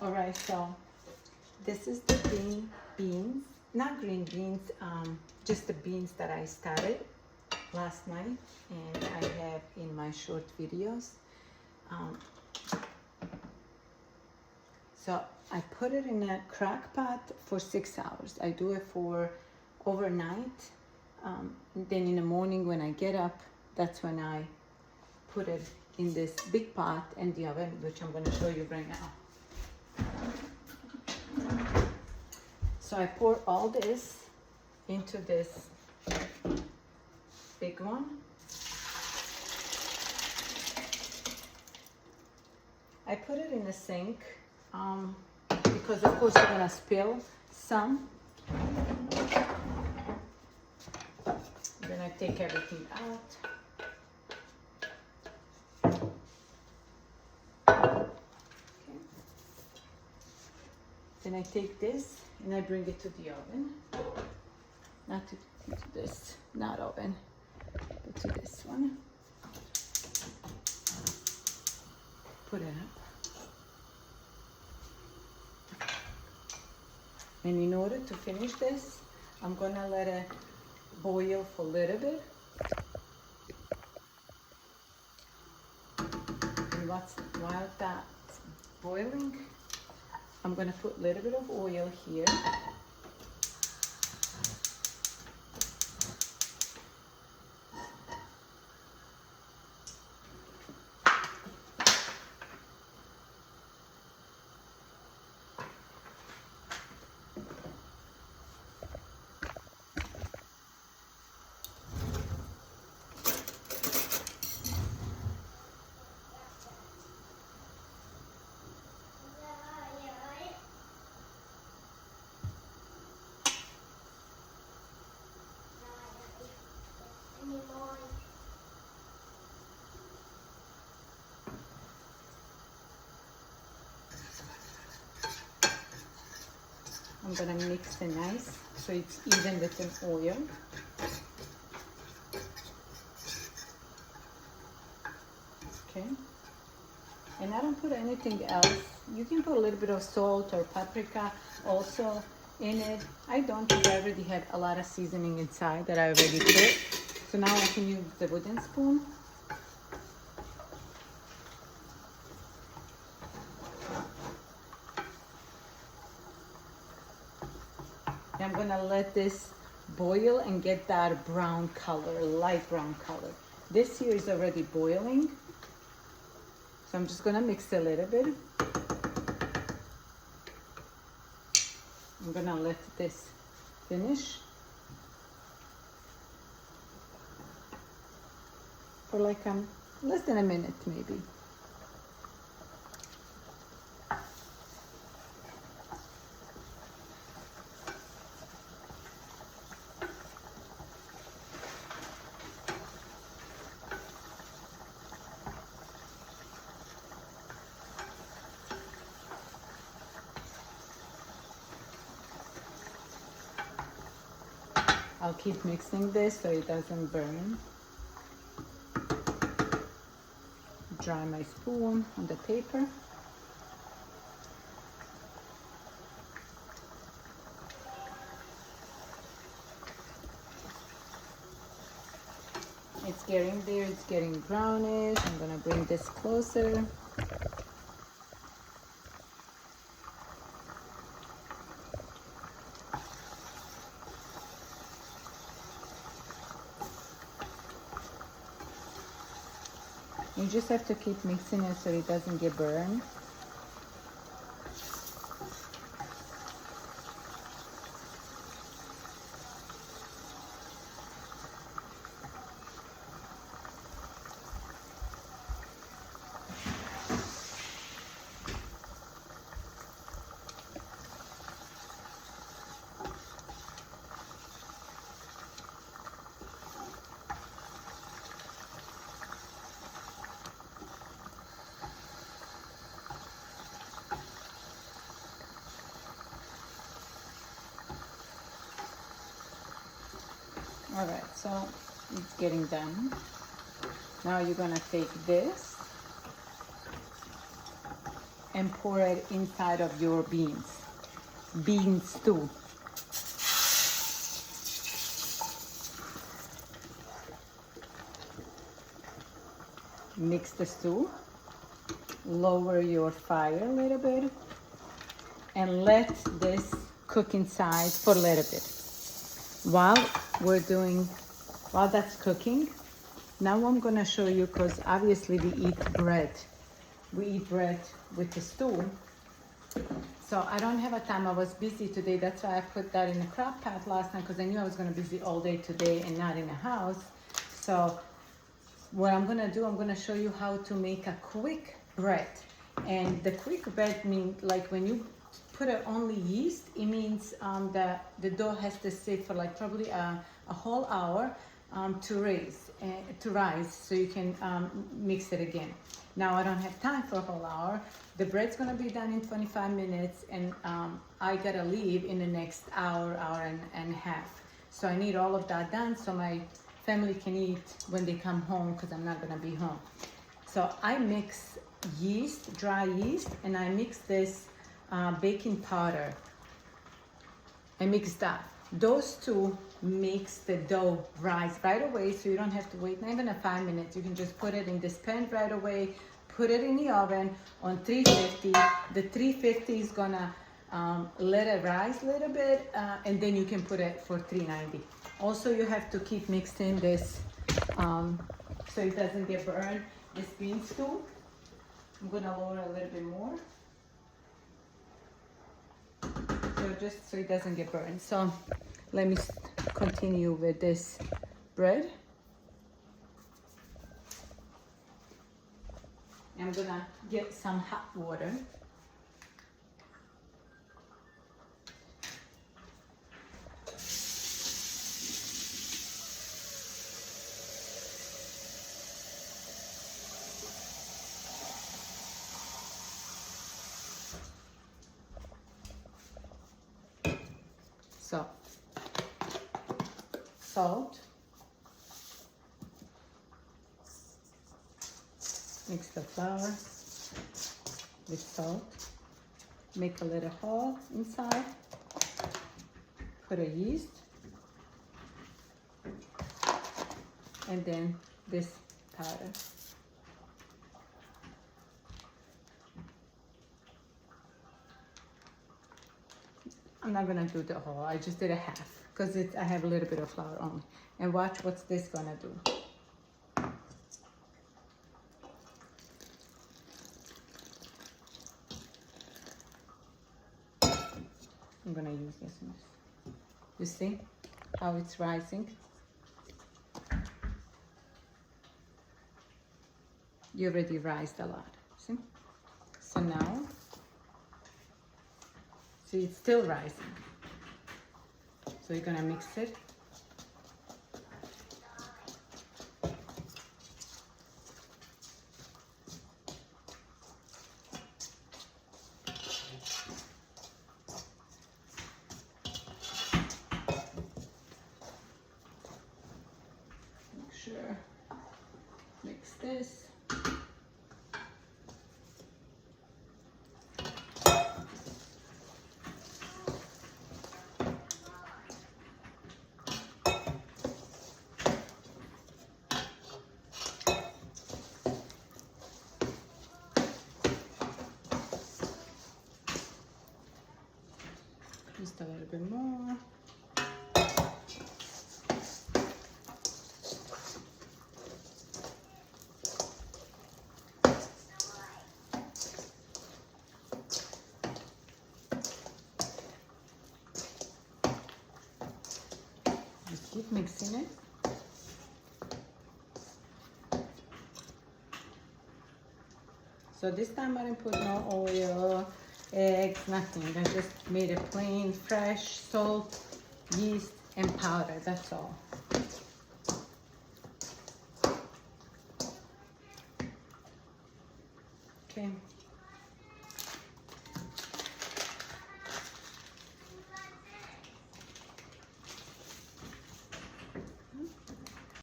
All right, so this is the green beans, not green beans, just the beans that I started last night and I have in my short videos. So I put it in a crock pot for 6 hours. I do it for overnight. Then in the morning when I get up, that's when I put it in this big pot in the oven, which I'm gonna show you right now. So I pour all this into this big one. I put it in the sink because of course you're gonna spill some. Then I take everything out. Okay. Then I take this and I bring it to the oven. Not to this, not oven, but to this one. Put it up. And in order to finish this, I'm gonna let it boil for a little bit. And while that's boiling, I'm gonna put a little bit of oil here. I'm gonna mix it nice so it's even with the oil. Okay. And I don't put anything else. You can put a little bit of salt or paprika also in it. I don't, because I already have a lot of seasoning inside that I already put. So now I can use the wooden spoon. I'm gonna let this boil and get that brown color, light brown color. This here is already boiling. So I'm just gonna mix a little bit. I'm gonna let this finish for like less than a minute maybe. I'll keep mixing this so it doesn't burn. Dry my spoon on the paper. It's getting there, it's getting brownish. I'm gonna bring this closer. You just have to keep mixing it so it doesn't get burned. All right, so it's getting done. Now you're gonna take this and pour it inside of your bean stew. Mix the stew, lower your fire a little bit, and let this cook inside for a little bit. While that's cooking, now I'm gonna show you, because obviously we eat bread. We eat bread with the stew. So I don't have a time, I was busy today, that's why I put that in the crock pot last night, because I knew I was gonna be busy all day today and not in the house. So what I'm gonna do, I'm gonna show you how to make a quick bread. And the quick bread means, like, when you put it only yeast, it means that the dough has to sit for like probably a whole hour to rise, so you can mix it again. Now I don't have time for a whole hour. The bread's gonna be done in 25 minutes, and I gotta leave in the next hour and a half. So I need all of that done so my family can eat when they come home, because I'm not gonna be home. So I mix yeast, dry yeast, and I mix this baking powder. I mix that. Those two makes the dough rise right away, so you don't have to wait not even 5 minutes. You can just put it in this pan right away, put it in the oven on 350. The 350 is gonna let it rise a little bit, and then you can put it for 390. Also, you have to keep mixing this so it doesn't get burned. This bean stew, I'm gonna lower a little bit more. So just so it doesn't get burned. So let me continue with this bread. I'm gonna get some hot water. So, salt, mix the flour with salt, make a little hole inside, put a yeast, and then this powder. I'm not gonna do the whole, I just did a half, because I have a little bit of flour only. And watch what's this gonna do. I'm gonna use this one. You see how it's rising? You already rised a lot, see? So now, see, it's still rising. So you're gonna mix it. Make sure, mix this. Just a little bit more. Just keep mixing it. So this time I didn't put no oil, eggs, nothing. I just made it plain, fresh, salt, yeast, and powder, that's all. Okay.